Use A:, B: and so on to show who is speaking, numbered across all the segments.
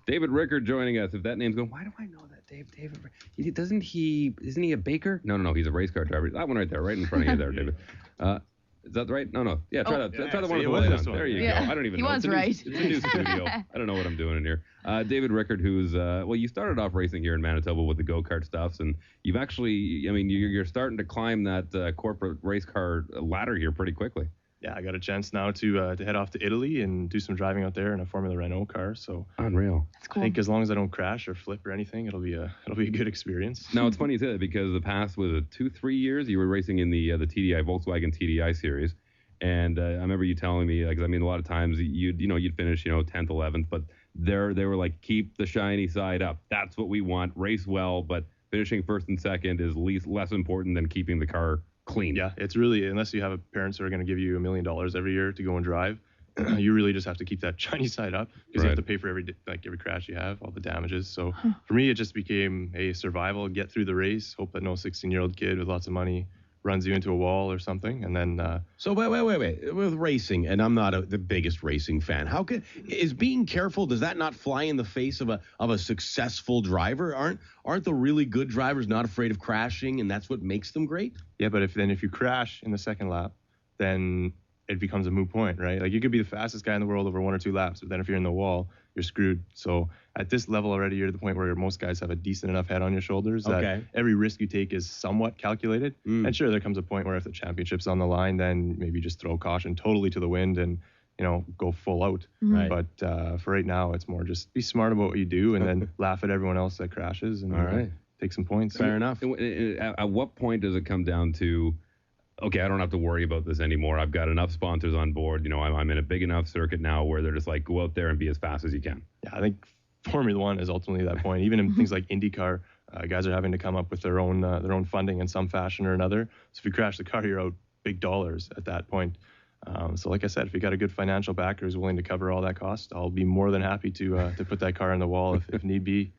A: David Richert joining us. If that name's going, why do I know that? David. Isn't he a baker? No. He's a race car driver. That one right there, right in front of you there, David. Is that right? No. Yeah, try that. Try the one with the light on. There you go. I don't even know.
B: He was right.
A: It's a new studio. I don't know what I'm doing in here. David Richert, who's, you started off racing here in Manitoba with the go-kart stuffs, and you've actually, you're starting to climb that corporate race car ladder here pretty quickly.
C: Yeah, I got a chance now to head off to Italy and do some driving out there in a Formula Renault car. So
A: unreal.
B: That's cool.
C: I think as long as I don't crash or flip or anything, it'll be a good experience.
A: Now it's funny you say that because the past was 2-3 years you were racing in the TDI Volkswagen TDI series, and I remember you telling me a lot of times you'd finish 10th, 11th, but they were like, keep the shiny side up. That's what we want. Race well, but finishing first and second is less important than keeping the car clean.
C: Yeah, it's really, unless you have parents who are going to give you $1 million every year to go and drive, you really just have to keep that shiny side up because you have to pay for every crash you have, all the damages. So for me, it just became a survival, get through the race, hope that no 16-year-old kid with lots of money runs you into a wall or something, and then.
D: So wait. With racing, and I'm not the biggest racing fan. How is being careful? Does that not fly in the face of a successful driver? Aren't the really good drivers not afraid of crashing, and that's what makes them great?
C: Yeah, but if you crash in the second lap, then it becomes a moot point, right? Like, you could be the fastest guy in the world over 1 or 2 laps, but then if you're in the wall, you're screwed. So at this level already, you're at the point where most guys have a decent enough head on your shoulders that every risk you take is somewhat calculated. And sure, there comes a point where if the championship's on the line, then maybe just throw caution totally to the wind and go full out.
D: Right.
C: But for right now, it's more just be smart about what you do and then laugh at everyone else that crashes and take some points.
D: Fair enough.
A: At what point does it come down to, okay, I don't have to worry about this anymore. I've got enough sponsors on board. I'm in a big enough circuit now where they're just like, go out there and be as fast as you can.
C: Yeah, I think Formula One is ultimately that point. Even in things like IndyCar, guys are having to come up with their own funding in some fashion or another. So if you crash the car, you're out big dollars at that point. So like I said, if you got a good financial backer who's willing to cover all that cost, I'll be more than happy to put that car in the wall if need be.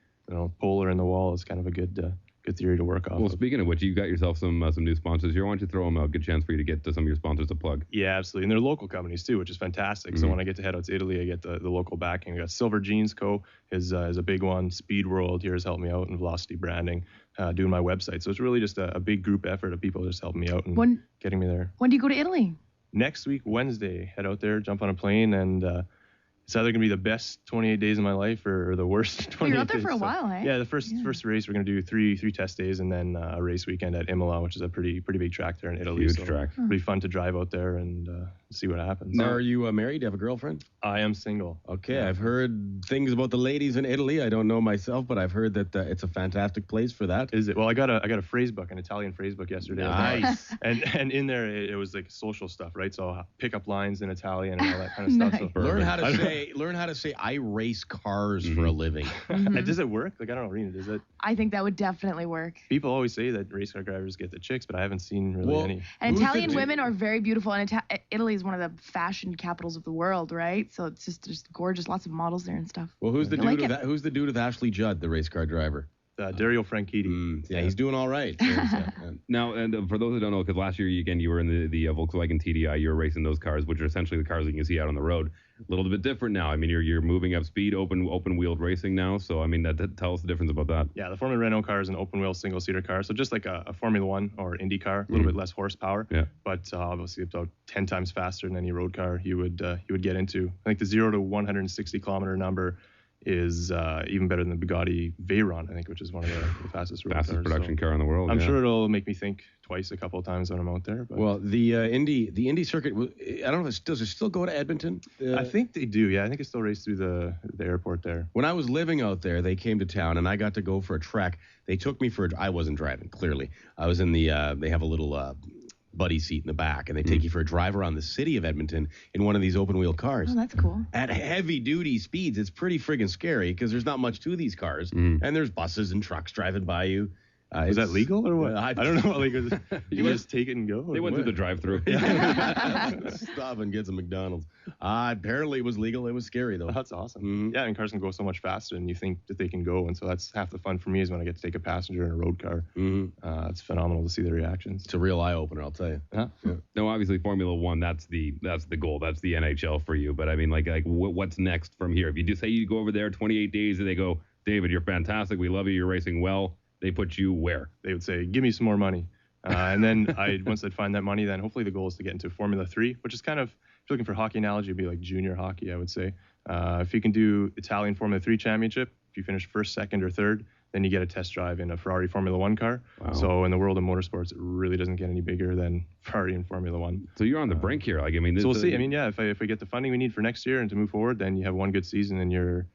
C: Polar in the wall is kind of a good theory to work off.
A: Well, speaking of which, you got yourself some new sponsors here. Why don't you throw them a good chance for you to get to some of your sponsors to plug?
C: Yeah, absolutely. And they're local companies too, which is fantastic. So when I get to head out to Italy, I get the local backing. I got Silver Jeans Co. is a big one. Speed World here has helped me out in Velocity Branding, doing my website. So it's really just a big group effort of people just helping me out and getting me there.
B: When do you go to Italy?
C: Next week, Wednesday. Head out there, jump on a plane, and it's either going to be the best 28 days of my life or the worst 28 days.
B: You're out there for a while, eh?
C: Yeah, the first race, we're going to do three test days and then a race weekend at Imola, which is a pretty big track there in Italy.
A: Huge track.
C: It'll be fun to drive out there and see what happens.
D: Now, are you married? Do you have a girlfriend?
C: I am single.
D: Okay, yeah. I've heard things about the ladies in Italy. I don't know myself, but I've heard that it's a fantastic place for that.
C: Is it? Well, I got a phrase book, an Italian phrase book yesterday.
D: Nice.
C: and in there, it was like social stuff, right? So I'll pick up lines in Italian and all that kind of stuff. So
D: learn how to say I race cars for a living.
C: Does it work? Like, I don't know, Rena, does it?
B: I think that would definitely work.
C: People always say that race car drivers get the chicks, but I haven't seen really any.
B: And Italian women are very beautiful, and Italy is one of the fashion capitals of the world, right? So it's just gorgeous, lots of models there and stuff.
D: Well, who's the dude with Ashley Judd, the race car driver?
C: Dario Franchitti.
D: Yeah, he's doing all right.
A: Now, and for those who don't know, because last year, you were in the Volkswagen TDI, you were racing those cars, which are essentially the cars that you can see out on the road. A little bit different now. I mean, you're moving up speed, open-wheeled racing now. So, I mean, that tell us the difference about that.
C: Yeah, the Formula Renault car is an open-wheel single-seater car. So just like a Formula One or Indy car, a little bit less horsepower.
A: Yeah.
C: But obviously about 10 times faster than any road car you would get into. I think the 0 to 160 kilometer number is even better than the Bugatti Veyron, I think, which is one of the fastest road cars.
A: Production car in the world.
C: I'm sure it'll make me think twice a couple of times when I'm out there. But.
D: Well, the Indy circuit, I don't know, does it still go to Edmonton?
C: I think they do, yeah. I think it still races through the airport there.
D: When I was living out there, they came to town, and I got to go for a trek. They took me I wasn't driving, clearly. I was in they have a little buddy seat in the back, and they take you for a drive around the city of Edmonton in one of these open wheel cars.
B: Oh, that's cool.
D: At heavy duty speeds. It's pretty friggin' scary because there's not much to these cars, and there's buses and trucks driving by you.
C: Is that legal or what?
D: I
C: don't know what legal is. You just take it and go?
A: They went through the drive-through.
D: Stop and get some McDonald's. Apparently it was legal. It was scary, though.
C: That's awesome.
D: Mhm.
C: Yeah, and cars can go so much faster than you think that they can go. And so that's half the fun for me is when I get to take a passenger in a road car. It's phenomenal to see their reactions.
D: It's a real eye-opener, I'll tell you.
C: Yeah.
A: No, obviously Formula One, that's the goal. That's the NHL for you. But I mean, like what's next from here? If you do say you go over there 28 days and they go, David, you're fantastic. We love you. You're racing well. They put you where?
C: They would say, give me some more money. And then once I'd find that money, then hopefully the goal is to get into Formula 3, which is kind of, if you're looking for hockey analogy, it'd be like junior hockey, I would say. If you can do Italian Formula 3 championship, if you finish first, second, or third, then you get a test drive in a Ferrari Formula 1 car.
A: Wow.
C: So in the world of motorsports, it really doesn't get any bigger than Ferrari and Formula 1.
A: So you're on the brink here. Like, I mean,
C: so we'll see. I mean, yeah, if we get the funding we need for next year and to move forward, then you have one good season and you're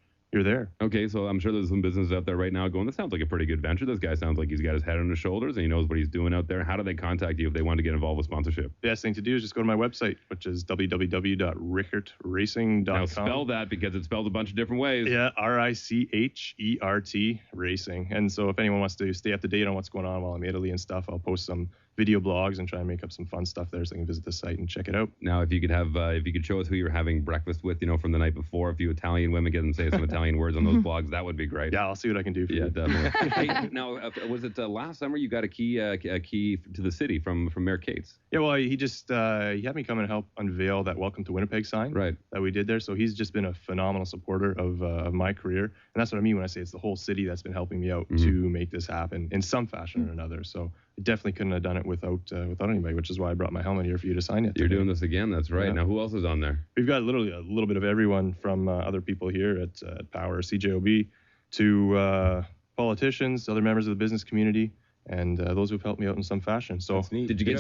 C: there.
A: Okay, so I'm sure there's some businesses out there right now going, this sounds like a pretty good venture. This guy sounds like he's got his head on his shoulders and he knows what he's doing out there. How do they contact you if they want to get involved with sponsorship?
C: The best thing to do is just go to my website, which is www.richertracing.com.
A: Now spell that because it's spelled a bunch of different ways.
C: Yeah, Richert Racing. And so if anyone wants to stay up to date on what's going on while I'm in Italy and stuff, I'll post some video blogs and try and make up some fun stuff there so they can visit the site and check it out.
A: Now, if you could show us who you're having breakfast with, from the night before, a few Italian women, get them to say some Italian words on those blogs, that would be great.
C: Yeah, I'll see what I can do for you.
A: Yeah, definitely. Hey, now, was it last summer you got a key to the city from Mayor Cates?
C: Yeah, well, he just he had me come and help unveil that Welcome to Winnipeg sign that we did there. So he's just been a phenomenal supporter of my career. And that's what I mean when I say it's the whole city that's been helping me out to make this happen in some fashion or another. So I definitely couldn't have done it without anybody, which is why I brought my helmet here for you to sign it.
A: You're doing this again. That's right.
C: Yeah.
A: Now, who else is on there?
C: We've got literally a little bit of everyone from other people here at Power, CJOB, to politicians, other members of the business community, and those who've helped me out in some fashion. So
A: Did you get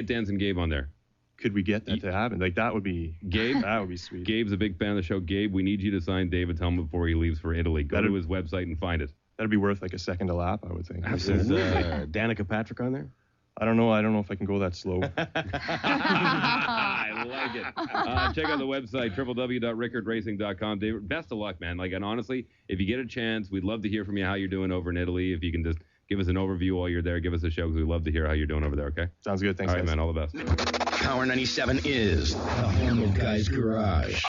A: Dan and Gabe on there?
C: Could we get that to happen? Like, that would be
A: Gabe.
C: That would be sweet.
A: Gabe's a big fan of the show. Gabe, we need you to sign David's helmet before he leaves for Italy. Go to his website and find it.
C: That'd be worth like a second a lap, I would think.
D: Is Danica Patrick on there?
C: I don't know if I can go that slow.
A: I like it. Check out the website, www.richertracing.com. David, best of luck, man. And honestly, if you get a chance, we'd love to hear from you how you're doing over in Italy. If you can just give us an overview while you're there, give us a show because we'd love to hear how you're doing over there, okay?
C: Sounds good. Thanks,
A: all right,
C: guys.
A: man. All the best.
E: Power 97 is the home of Guy's Garage.